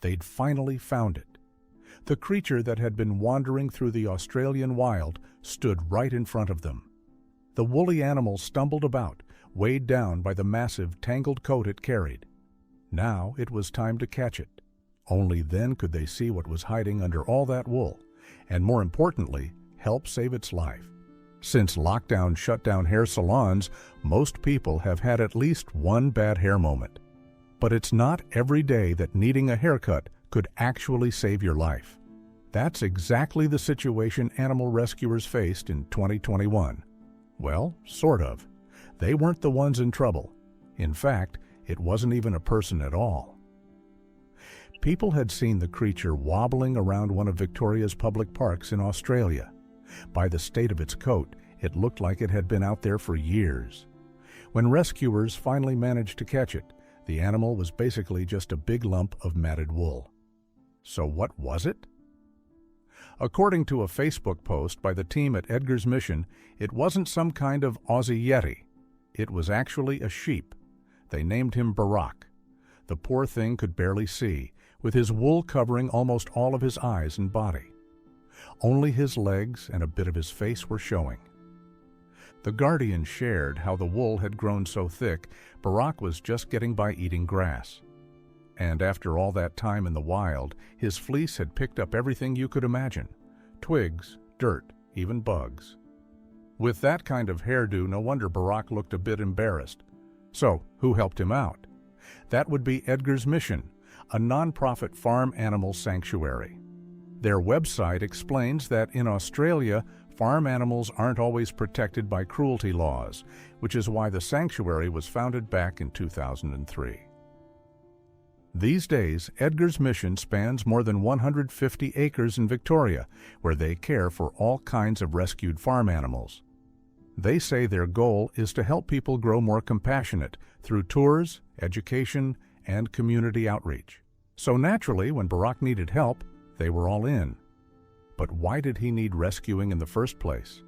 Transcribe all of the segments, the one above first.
They'd finally found it. The creature that had been wandering through the Australian wild stood right in front of them. The woolly animal stumbled about, weighed down by the massive, tangled coat it carried. Now it was time to catch it. Only then could they see what was hiding under all that wool, and more importantly, help save its life. Since lockdown shut down hair salons, most people have had at least one bad hair moment. But it's not every day that needing a haircut could actually save your life. That's exactly the situation animal rescuers faced in 2021. Well, sort of. They weren't the ones in trouble. In fact, it wasn't even a person at all. People had seen the creature wobbling around one of Victoria's public parks in Australia. By the state of its coat, it looked like it had been out there for years. When rescuers finally managed to catch it, the animal was basically just a big lump of matted wool. So what was it? According to a Facebook post by the team at Edgar's Mission, it wasn't some kind of Aussie Yeti. It was actually a sheep. They named him Barack. The poor thing could barely see, with his wool covering almost all of his eyes and body. Only his legs and a bit of his face were showing. The Guardian shared how the wool had grown so thick, Barack was just getting by eating grass. And after all that time in the wild, his fleece had picked up everything you could imagine: twigs, dirt, even bugs. With that kind of hairdo, no wonder Barack looked a bit embarrassed. So, who helped him out? That would be Edgar's Mission, a non-profit farm animal sanctuary. Their website explains that in Australia, farm animals aren't always protected by cruelty laws, which is why the sanctuary was founded back in 2003. These days, Edgar's Mission spans more than 150 acres in Victoria, where they care for all kinds of rescued farm animals. They say their goal is to help people grow more compassionate through tours, education, and community outreach. So naturally, when Barack needed help, they were all in. But why did he need rescuing in the first place?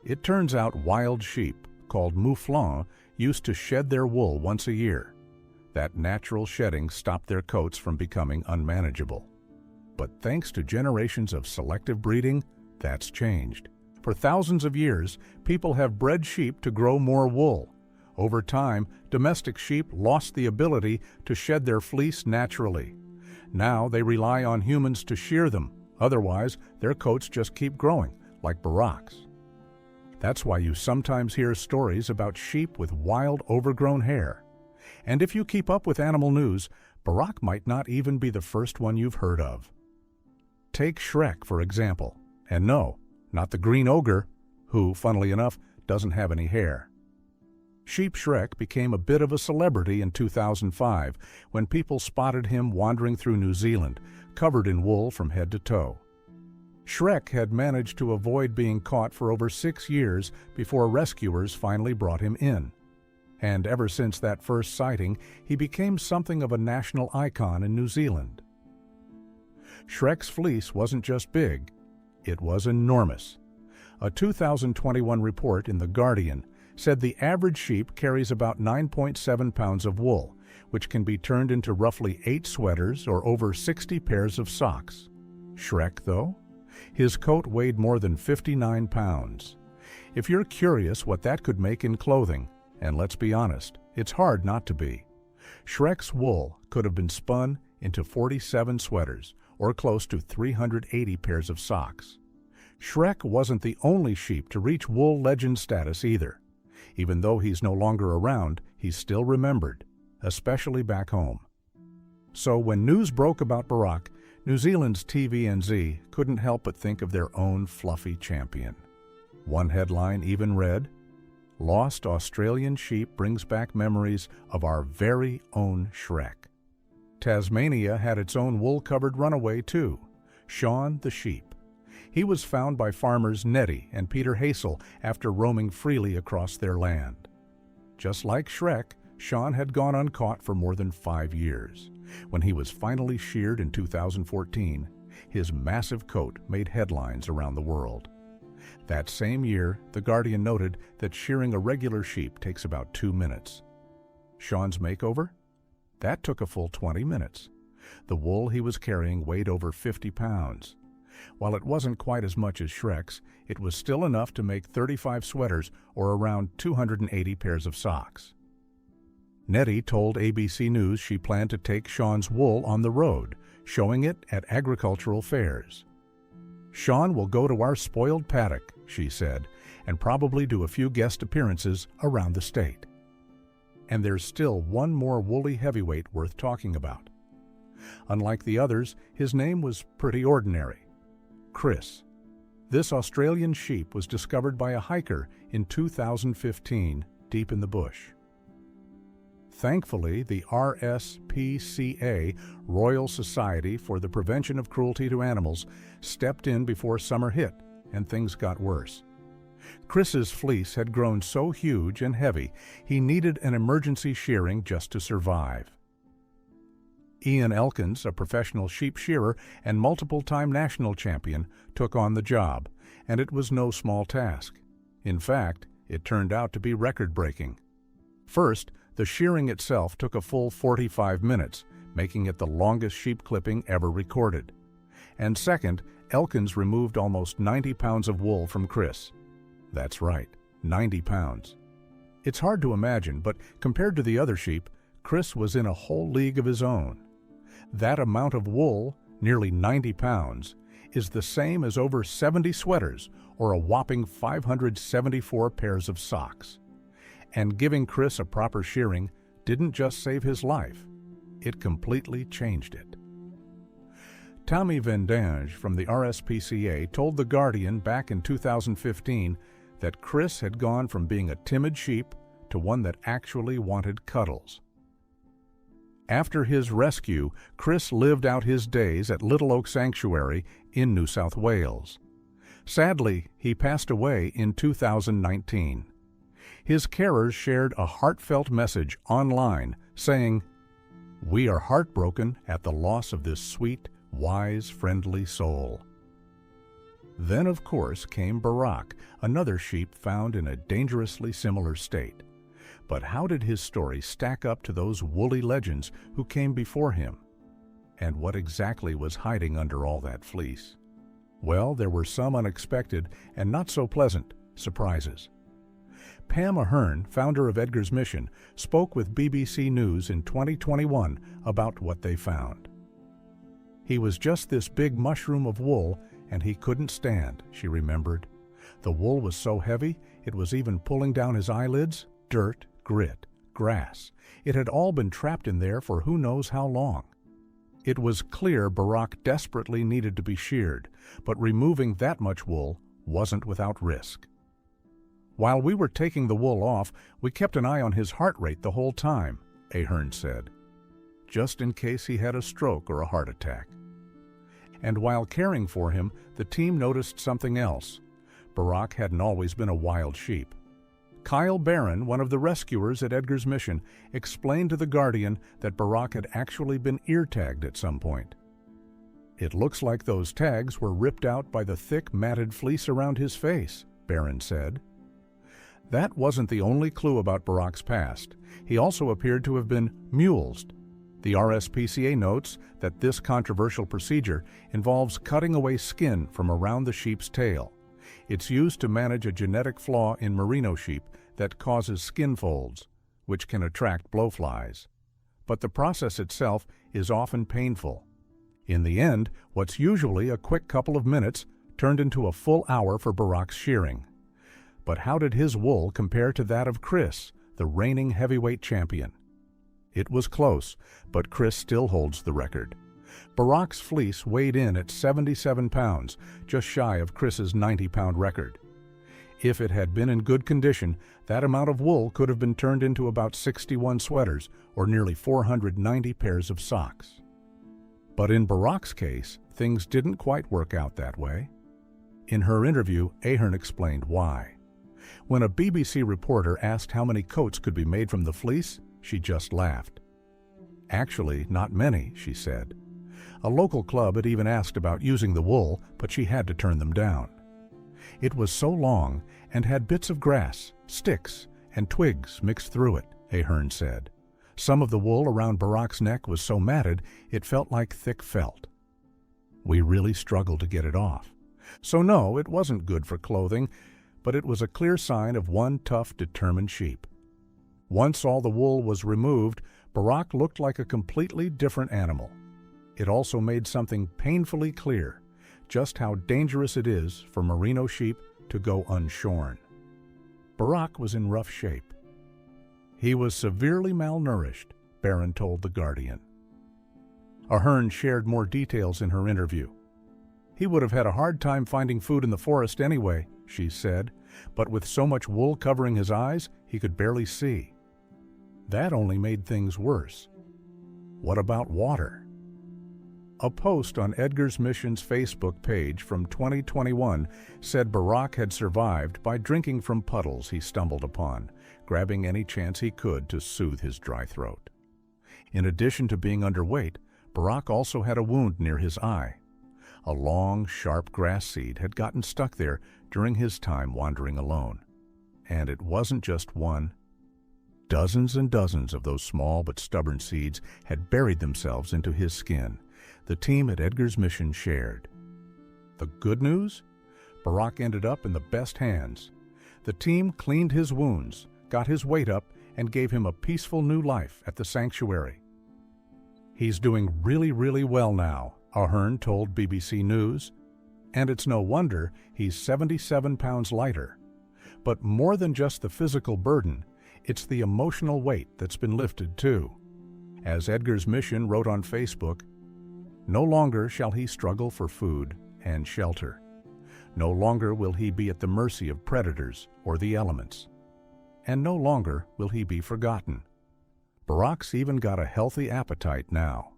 It turns out wild sheep, called mouflons, used to shed their wool once a year. That natural shedding stopped their coats from becoming unmanageable. But thanks to generations of selective breeding, that's changed. For thousands of years, people have bred sheep to grow more wool. Over time, domestic sheep lost the ability to shed their fleece naturally. Now they rely on humans to shear them. Otherwise, their coats just keep growing, like Barack's. That's why you sometimes hear stories about sheep with wild, overgrown hair. And if you keep up with animal news, Barack might not even be the first one you've heard of. Take Shrek, for example. And no, not the green ogre, who, funnily enough, doesn't have any hair. Sheep Shrek became a bit of a celebrity in 2005 when people spotted him wandering through New Zealand, covered in wool from head to toe. Shrek had managed to avoid being caught for over 6 years before rescuers finally brought him in. And ever since that first sighting, he became something of a national icon in New Zealand. Shrek's fleece wasn't just big, it was enormous. A 2021 report in The Guardian said the average sheep carries about 9.7 pounds of wool, which can be turned into roughly 8 sweaters or over 60 pairs of socks. Shrek, though? His coat weighed more than 59 pounds. If you're curious what that could make in clothing, and let's be honest, it's hard not to be, Shrek's wool could have been spun into 47 sweaters, or close to 380 pairs of socks. Shrek wasn't the only sheep to reach wool legend status either. Even though he's no longer around, he's still remembered, especially back home. So when news broke about Barack, New Zealand's TVNZ couldn't help but think of their own fluffy champion. One headline even read, "Lost Australian sheep brings back memories of our very own Shrek." Tasmania had its own wool-covered runaway too, Sean the sheep. He was found by farmers Nettie and Peter Hazel after roaming freely across their land. Just like Shrek, Sean had gone uncaught for more than 5 years. When he was finally sheared in 2014, his massive coat made headlines around the world. That same year, The Guardian noted that shearing a regular sheep takes about 2 minutes. Sean's makeover? That took a full 20 minutes. The wool he was carrying weighed over 50 pounds. While it wasn't quite as much as Shrek's, it was still enough to make 35 sweaters or around 280 pairs of socks. Nettie told ABC News she planned to take Sean's wool on the road, showing it at agricultural fairs. "Sean will go to our spoiled paddock," she said, "and probably do a few guest appearances around the state." And there's still one more woolly heavyweight worth talking about. Unlike the others, his name was pretty ordinary. Chris. This Australian sheep was discovered by a hiker in 2015, deep in the bush. Thankfully, the RSPCA, Royal Society for the Prevention of Cruelty to Animals, stepped in before summer hit, and things got worse. Chris's fleece had grown so huge and heavy, he needed an emergency shearing just to survive. Ian Elkins, a professional sheep shearer and multiple-time national champion, took on the job, and it was no small task. In fact, it turned out to be record-breaking. First, the shearing itself took a full 45 minutes, making it the longest sheep clipping ever recorded. And second, Elkins removed almost 90 pounds of wool from Chris. That's right, 90 pounds. It's hard to imagine, but compared to the other sheep, Chris was in a whole league of his own. That amount of wool, nearly 90 pounds, is the same as over 70 sweaters or a whopping 574 pairs of socks. And giving Chris a proper shearing didn't just save his life, it completely changed it. Tommy Vendange from the RSPCA told The Guardian back in 2015 that Chris had gone from being a timid sheep to one that actually wanted cuddles. After his rescue, Chris lived out his days at Little Oak Sanctuary in New South Wales. Sadly, he passed away in 2019. His carers shared a heartfelt message online saying, "We are heartbroken at the loss of this sweet, wise, friendly soul." Then, of course, came Barack, another sheep found in a dangerously similar state. But how did his story stack up to those woolly legends who came before him? And what exactly was hiding under all that fleece? Well, there were some unexpected and not so pleasant surprises. Pam Ahern, founder of Edgar's Mission, spoke with BBC News in 2021 about what they found. "He was just this big mushroom of wool, and he couldn't stand," she remembered. "The wool was so heavy, it was even pulling down his eyelids, dirt, grit, grass. It had all been trapped in there for who knows how long." It was clear Barack desperately needed to be sheared, but removing that much wool wasn't without risk. "While we were taking the wool off, we kept an eye on his heart rate the whole time," Ahern said, "just in case he had a stroke or a heart attack." And while caring for him, the team noticed something else. Barack hadn't always been a wild sheep. Kyle Barron, one of the rescuers at Edgar's Mission, explained to The Guardian that Barack had actually been ear-tagged at some point. "It looks like those tags were ripped out by the thick, matted fleece around his face," Barron said. That wasn't the only clue about Barack's past. He also appeared to have been mulesed. The RSPCA notes that this controversial procedure involves cutting away skin from around the sheep's tail. It's used to manage a genetic flaw in merino sheep that causes skin folds, which can attract blowflies. But the process itself is often painful. In the end, what's usually a quick couple of minutes turned into a full hour for Barack's shearing. But how did his wool compare to that of Chris, the reigning heavyweight champion? It was close, but Chris still holds the record. Barack's fleece weighed in at 77 pounds, just shy of Chris's 90-pound record. If it had been in good condition, that amount of wool could have been turned into about 61 sweaters or nearly 490 pairs of socks. But in Barack's case, things didn't quite work out that way. In her interview, Ahern explained why. When a BBC reporter asked how many coats could be made from the fleece, she just laughed. "Actually, not many," she said. A local club had even asked about using the wool, but she had to turn them down. It was so long and had bits of grass, sticks, and twigs mixed through it, Ahern said. Some of the wool around Barak's neck was so matted it felt like thick felt. We really struggled to get it off. So no, it wasn't good for clothing, but it was a clear sign of one tough, determined sheep. Once all the wool was removed, Barak looked like a completely different animal. It also made something painfully clear, just how dangerous it is for merino sheep to go unshorn. Barak was in rough shape. He was severely malnourished, Barron told The Guardian. Ahern shared more details in her interview. He would have had a hard time finding food in the forest anyway, she said, but with so much wool covering his eyes, he could barely see. That only made things worse. What about water? A post on Edgar's Mission's Facebook page from 2021 said Barak had survived by drinking from puddles he stumbled upon, grabbing any chance he could to soothe his dry throat. In addition to being underweight, Barak also had a wound near his eye. A long, sharp grass seed had gotten stuck there during his time wandering alone. And it wasn't just one. Dozens and dozens of those small but stubborn seeds had buried themselves into his skin, the team at Edgar's Mission shared. The good news? Barak ended up in the best hands. The team cleaned his wounds, got his weight up, and gave him a peaceful new life at the sanctuary. He's doing really well now, Ahern told BBC News, and it's no wonder he's 77 pounds lighter. But more than just the physical burden, it's the emotional weight that's been lifted too. As Edgar's Mission wrote on Facebook, no longer shall he struggle for food and shelter. No longer will he be at the mercy of predators or the elements. And no longer will he be forgotten. Barak's even got a healthy appetite now.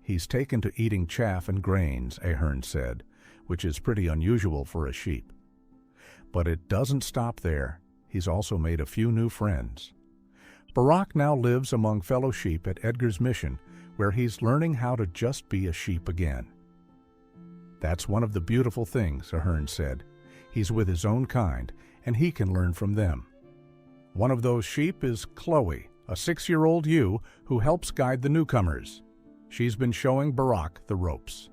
He's taken to eating chaff and grains, Ahern said, which is pretty unusual for a sheep. But it doesn't stop there. He's also made a few new friends. Barak now lives among fellow sheep at Edgar's Mission, where he's learning how to just be a sheep again. That's one of the beautiful things, Ahern said. He's with his own kind, and he can learn from them. One of those sheep is Chloe, a 6-year-old ewe who helps guide the newcomers. She's been showing Barak the ropes.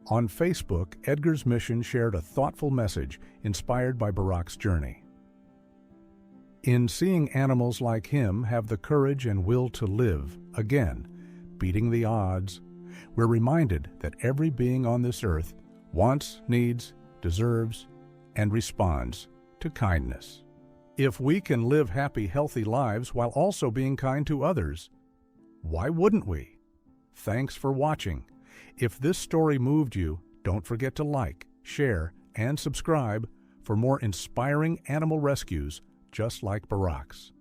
On Facebook, Edgar's Mission shared a thoughtful message inspired by Barak's journey. In seeing animals like him have the courage and will to live, again, beating the odds, we're reminded that every being on this earth wants, needs, deserves, and responds to kindness. If we can live happy, healthy lives while also being kind to others, why wouldn't we? Thanks for watching. If this story moved you, don't forget to like, share, and subscribe for more inspiring animal rescues just like Barak's.